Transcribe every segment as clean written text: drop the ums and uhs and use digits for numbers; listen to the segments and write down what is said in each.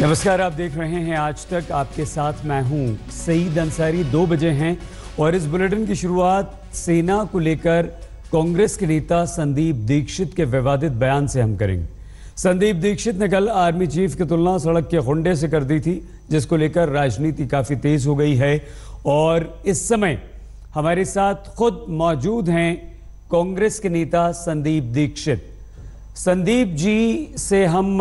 नमस्कार, आप देख रहे हैं आज तक। आपके साथ मैं हूं सईद अंसारी। 2 बजे हैं और इस बुलेटिन की शुरुआत सेना को लेकर कांग्रेस के नेता संदीप दीक्षित के विवादित बयान से हम करेंगे। संदीप दीक्षित ने कल आर्मी चीफ की तुलना सड़क के खुंडे से कर दी थी, जिसको लेकर राजनीति काफी तेज हो गई है और इस समय हमारे साथ खुद मौजूद हैं कांग्रेस के नेता संदीप दीक्षित। संदीप जी से हम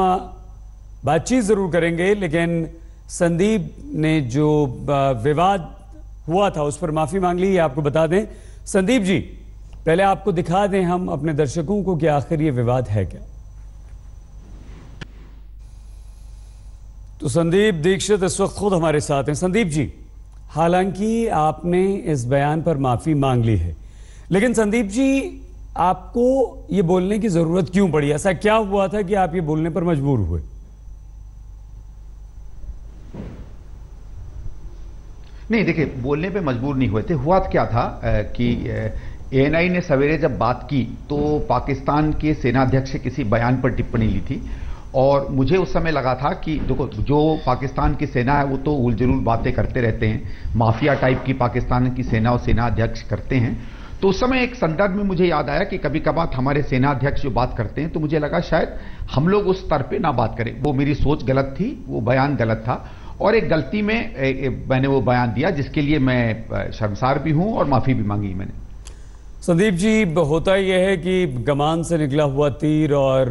बातचीत जरूर करेंगे, लेकिन संदीप ने जो विवाद हुआ था उस पर माफी मांग ली, ये आपको बता दें। संदीप जी, पहले आपको दिखा दें हम अपने दर्शकों को कि आखिर ये विवाद है क्या। तो संदीप दीक्षित इस वक्त खुद हमारे साथ हैं। संदीप जी, हालांकि आपने इस बयान पर माफी मांग ली है, लेकिन संदीप जी आपको ये बोलने की जरूरत क्यों पड़ी? ऐसा क्या हुआ था कि आप ये बोलने पर मजबूर हुए? नहीं, देखिए, बोलने पे मजबूर नहीं हुए थे। हुआ क्या था कि एएनआई ने सवेरे जब बात की तो पाकिस्तान के सेनाध्यक्ष से किसी बयान पर टिप्पणी ली थी और मुझे उस समय लगा था कि देखो, जो पाकिस्तान की सेना है वो तो उलझुल बातें करते रहते हैं, माफिया टाइप की पाकिस्तान की सेना और सेनाध्यक्ष करते हैं। तो उस समय एक संदर्भ में मुझे याद आया कि कभी कभार हमारे सेनाध्यक्ष जो बात करते हैं तो मुझे लगा शायद हम लोग उस स्तर पे ना बात करें। वो मेरी सोच गलत थी, वो बयान गलत था और एक गलती में मैंने वो बयान दिया, जिसके लिए मैं शर्मसार भी हूं और माफी भी मांगी मैंने। संदीप जी, होता यह है कि कमान से निकला हुआ तीर और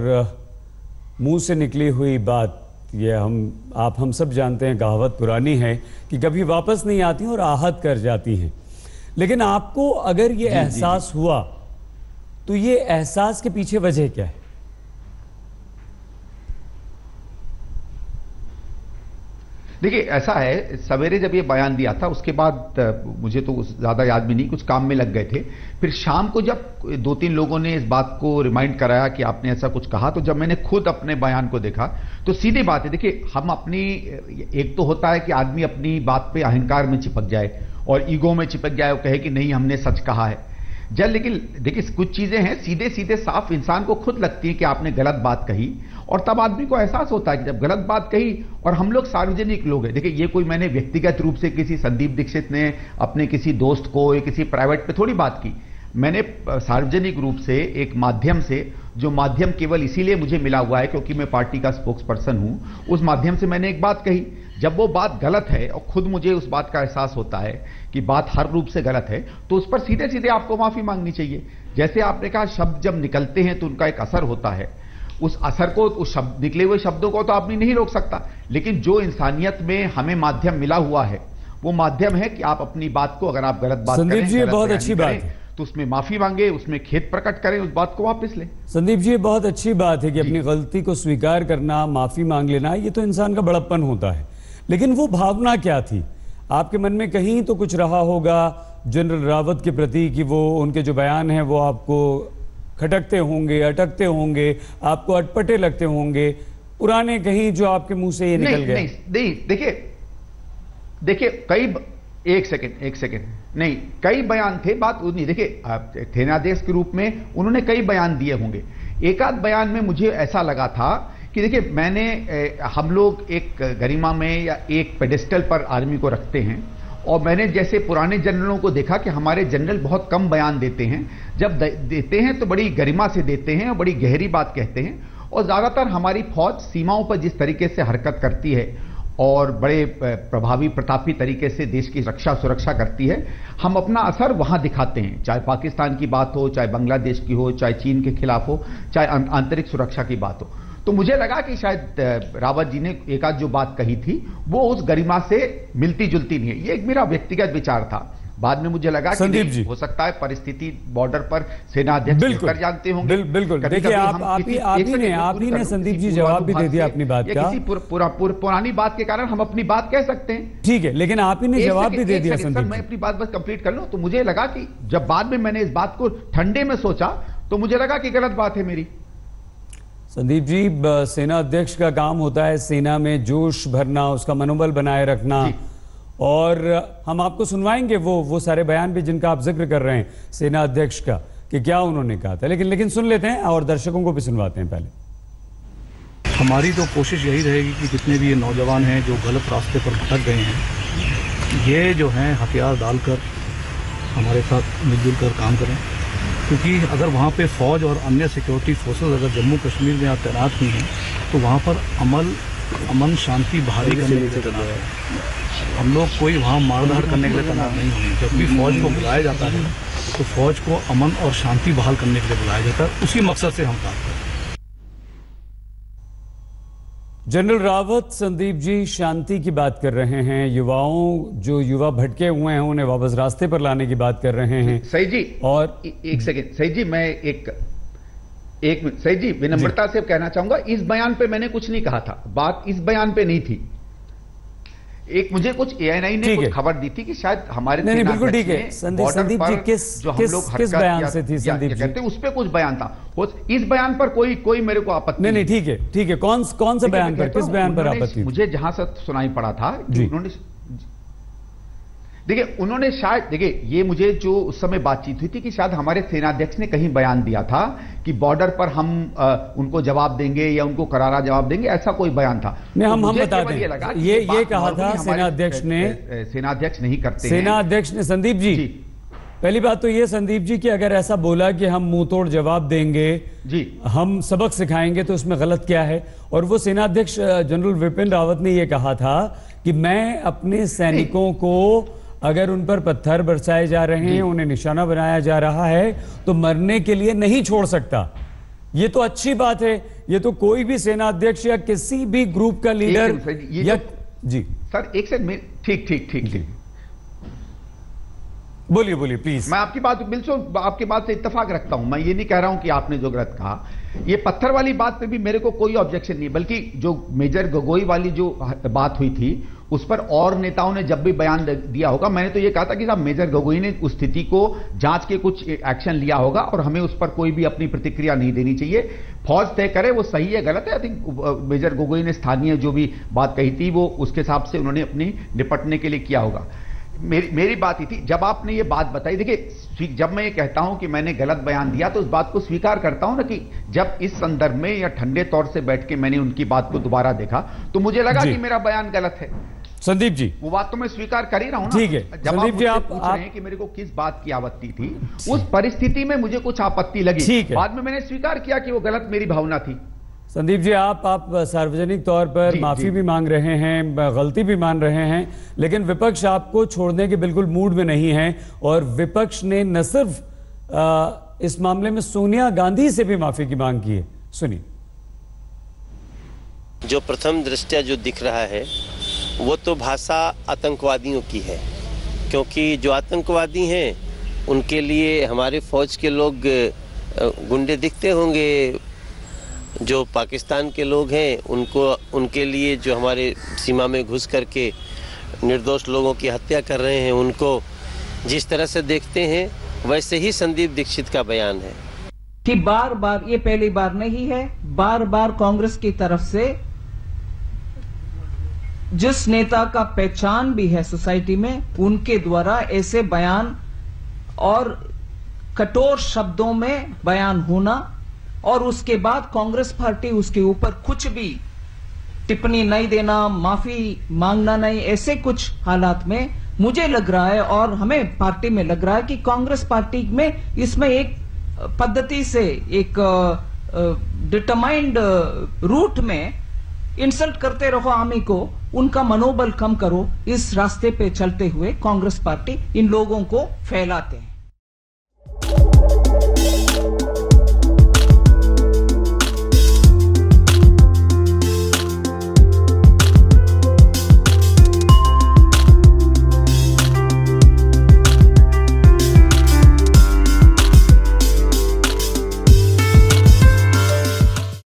मुंह से निकली हुई बात, ये हम सब जानते हैं, कहावत पुरानी है कि कभी वापस नहीं आती और आहत कर जाती हैं। लेकिन आपको अगर ये एहसास हुआ तो ये एहसास के पीछे वजह क्या है? देखिए, ऐसा है, सवेरे जब ये बयान दिया था उसके बाद मुझे तो ज्यादा याद भी नहीं, कुछ काम में लग गए थे। फिर शाम को जब 2-3 लोगों ने इस बात को रिमाइंड कराया कि आपने ऐसा कुछ कहा, तो जब मैंने खुद अपने बयान को देखा तो सीधी बात है। देखिए, हम अपनी, एक तो होता है कि आदमी अपनी बात पे अहंकार में चिपक जाए और ईगो में चिपक जाए और कहे कि नहीं, हमने सच कहा है। लेकिन देखिए, कुछ चीजें हैं सीधे सीधे साफ इंसान को खुद लगती है कि आपने गलत बात कही और तब आदमी को एहसास होता है कि जब गलत बात कही, और हम लोग सार्वजनिक लोग हैं। देखिए, ये कोई मैंने व्यक्तिगत रूप से किसी संदीप दीक्षित ने अपने किसी दोस्त को या किसी प्राइवेट पे थोड़ी बात की, मैंने सार्वजनिक रूप से एक माध्यम से, जो माध्यम केवल इसीलिए मुझे मिला हुआ है क्योंकि मैं पार्टी का स्पोक्स पर्सन हूं, उस माध्यम से मैंने एक बात कही। जब वो बात गलत है और खुद मुझे उस बात का एहसास होता है कि बात हर रूप से गलत है, तो उस पर सीधे सीधे आपको माफी मांगनी चाहिए। जैसे आपने कहा, शब्द जब निकलते हैं तो उनका एक असर होता है, उस असर को, उस निकले हुए शब्दों को तो आपने नहीं रोक सकता, लेकिन जो इंसानियत में हमें माध्यम मिला हुआ है वो माध्यम है कि आप अपनी बात को, अगर आप गलत बात संदीप जी, बहुत अच्छी बात है, तो उसमें माफी मांगे, उसमें खेद प्रकट करें, उस बात को वापस लें। संदीप जी, ये बहुत अच्छी बात है कि अपनी गलती को स्वीकार करना, माफी मांग लेना, ये तो इंसान का बड़प्पन होता है। लेकिन वो भावना क्या थी आपके मन में? कहीं तो कुछ रहा होगा जनरल रावत के प्रति कि वो, उनके जो बयान हैं वो आपको खटकते होंगे, अटकते होंगे, आपको अटपटे लगते होंगे, पुराने कहीं जो आपके मुंह से ये निकल गए। नहीं, देखिए, एक सेकंड, नहीं, कई बयान थे, बात नहीं। देखिए, सेनाध्यक्ष के रूप में उन्होंने कई बयान दिए होंगे। एक आध बयान में मुझे ऐसा लगा था कि देखिए, हम लोग एक गरिमा में या एक पेडेस्टल पर आर्मी को रखते हैं और मैंने जैसे पुराने जनरलों को देखा कि हमारे जनरल बहुत कम बयान देते हैं, जब देते हैं तो बड़ी गरिमा से देते हैं और बड़ी गहरी बात कहते हैं, और ज्यादातर हमारी फौज सीमाओं पर जिस तरीके से हरकत करती है और बड़े प्रभावी प्रतापी तरीके से देश की रक्षा सुरक्षा करती है, हम अपना असर वहां दिखाते हैं, चाहे पाकिस्तान की बात हो, चाहे बांग्लादेश की हो, चाहे चीन के खिलाफ हो, चाहे आंतरिक सुरक्षा की बात हो। तो मुझे लगा कि शायद रावत जी ने एक आध जो बात कही थी वो उस गरिमा से मिलती जुलती नहीं है। ये एक मेरा व्यक्तिगत विचार था। बाद में मुझे लगा कि नहीं, हो सकता है परिस्थिति बॉर्डर पर सेनाध्यक्ष कर जानते होंगे। बिल्कुल, देखिए, आप ही ने संदीप जी जवाब भी दे दिया अपनी बात का। किसी पुरानी बात के कारण हम अपनी बात कह सकते हैं, ठीक है, लेकिन आप ही ने जवाब भी दे दिया। संदीप, मैं अपनी बात बस कंप्लीट कर लूं। तो मुझे लगा कि जब बाद में मैंने इस बात को ठंडे में सोचा तो मुझे लगा कि गलत बात है मेरी। संदीप जी, सेना अध्यक्ष का काम होता है सेना में जोश भरना, उसका मनोबल बनाए रखना, और हम आपको सुनवाएंगे वो सारे बयान भी जिनका आप जिक्र कर रहे हैं सेना अध्यक्ष का, कि क्या उन्होंने कहा था। लेकिन सुन लेते हैं और दर्शकों को भी सुनवाते हैं पहले। हमारी तो कोशिश यही रहेगी कि जितने भी ये नौजवान हैं जो गलत रास्ते पर भटक गए हैं, ये जो हैं हथियार डालकर हमारे साथ मिलजुल कर काम करें, क्योंकि अगर वहाँ पे फ़ौज और अन्य सिक्योरिटी फोर्सेस अगर जम्मू कश्मीर में तैनात हुई हैं तो वहाँ पर अमन शांति बहाली करने के लिए तैनात है। हम लोग कोई वहाँ मारधाड़ करने के लिए तैनात नहीं होंगे। जब भी फ़ौज को बुलाया जाता है तो फ़ौज को अमन और शांति बहाल करने के लिए बुलाया जाता है, उसी मकसद से हम काम करते हैं। जनरल रावत, संदीप जी शांति की बात कर रहे हैं, जो युवा भटके हुए हैं उन्हें वापस रास्ते पर लाने की बात कर रहे हैं। सही जी, और एक सेकंड सही जी, मैं एक मिनट सही जी, विनम्रता से कहना चाहूंगा, इस बयान पे मैंने कुछ नहीं कहा था, बात इस बयान पे नहीं थी। एक मुझे कुछ ANI ने कुछ खबर दी थी कि शायद हमारे नहीं बिल्कुल ठीक है संदीप जी, किस बयान से थी संदीप जी? कहते उस पे कुछ बयान था, इस बयान पर कोई मेरे को आपत्ति नहीं ठीक है कौन से बयान पर, किस बयान पर आपत्ति? मुझे जहां से सुनाई पड़ा था उन्होंने शायद देखिए, ये मुझे जो उस समय बातचीत हुई थी कि शायद हमारे सेनाध्यक्ष ने कहीं बयान दिया था कि बॉर्डर पर हम उनको जवाब देंगे या उनको करारा जवाब देंगे, ऐसा कोई बयान था। नहीं, हम बता दें, ये कहा था सेनाध्यक्ष ने, सेनाध्यक्ष नहीं करते, सेनाध्यक्ष ने। संदीप जी, पहली बात तो ये संदीप जी कि अगर ऐसा बोला कि हम मुंह तोड़ जवाब देंगे जी, हम सबक सिखाएंगे, तो उसमें गलत क्या है? और वो सेनाध्यक्ष जनरल विपिन रावत ने ये कहा था कि मैं अपने सैनिकों को अगर उन पर पत्थर बरसाए जा रहे हैं, उन्हें निशाना बनाया जा रहा है, तो मरने के लिए नहीं छोड़ सकता। ये तो अच्छी बात है, ये तो कोई भी सेनाध्यक्ष या किसी भी ग्रुप का लीडर या जी सर एक सेकंड, ठीक बोलिए प्लीज। मैं आपकी बात बिल्कुल आपकी बात से इत्तेफाक रखता हूं, मैं ये नहीं कह रहा हूं कि आपने जो गलत कहा, ये पत्थर वाली बात पे भी मेरे को कोई ऑब्जेक्शन नहीं, बल्कि जो मेजर गगोई वाली जो बात हुई थी उस पर और नेताओं ने जब भी बयान दिया होगा, मैंने तो ये कहा था कि साहब मेजर गगोई ने उस स्थिति को जांच के कुछ एक्शन लिया होगा और हमें उस पर कोई भी अपनी प्रतिक्रिया नहीं देनी चाहिए। फौज तय करे वो सही है गलत है। आई थिंक मेजर गगोई ने स्थानीय जो भी बात कही थी वो उसके हिसाब से उन्होंने अपनी निपटने के लिए किया होगा। मेरी बात ही थी, जब आपने ये बात बताई, देखिए जब मैं ये कहता हूं कि मैंने गलत बयान दिया तो उस बात को स्वीकार करता हूं ना, कि जब इस संदर्भ में या ठंडे तौर से बैठ के मैंने उनकी बात को दोबारा देखा तो मुझे लगा कि मेरा बयान गलत है। संदीप जी, वो बात तो मैं स्वीकार कर ही रहा हूं ना। ठीक है संदीप जी, आप पूछ रहे हैं कि मेरे को किस बात की आपत्ति थी, उस परिस्थिति में मुझे कुछ आपत्ति लगी, बाद में मैंने स्वीकार किया कि वो गलत मेरी भावना थी। संदीप जी, आप सार्वजनिक तौर पर माफी भी मांग रहे हैं, गलती भी मान रहे हैं, लेकिन विपक्ष आपको छोड़ने के बिल्कुल मूड में नहीं है और विपक्ष ने न सिर्फ इस मामले में सोनिया गांधी से भी माफी की मांग की है। सुनिए। जो प्रथम दृष्टया जो दिख रहा है वो तो भाषा आतंकवादियों की है, क्योंकि जो आतंकवादी हैं उनके लिए हमारे फौज के लोग गुंडे दिखते होंगे, जो पाकिस्तान के लोग हैं उनके लिए जो हमारे सीमा में घुस करके निर्दोष लोगों की हत्या कर रहे हैं, उनको जिस तरह से देखते हैं वैसे ही संदीप दीक्षित का बयान है कि बार बार, ये पहली बार नहीं है, बार बार कांग्रेस की तरफ से जिस नेता का पहचान भी है सोसाइटी में, उनके द्वारा ऐसे बयान और कठोर शब्दों में बयान होना और उसके बाद कांग्रेस पार्टी उसके ऊपर कुछ भी टिप्पणी नहीं देना, माफी मांगना नहीं, ऐसे कुछ हालात में मुझे लग रहा है और हमें पार्टी में लग रहा है कि कांग्रेस पार्टी में इसमें एक पद्धति से, एक डिटरमाइंड रूट में इंसल्ट करते रहो आर्मी को, उनका मनोबल कम करो, इस रास्ते पे चलते हुए कांग्रेस पार्टी इन लोगों को फैलाते हैं।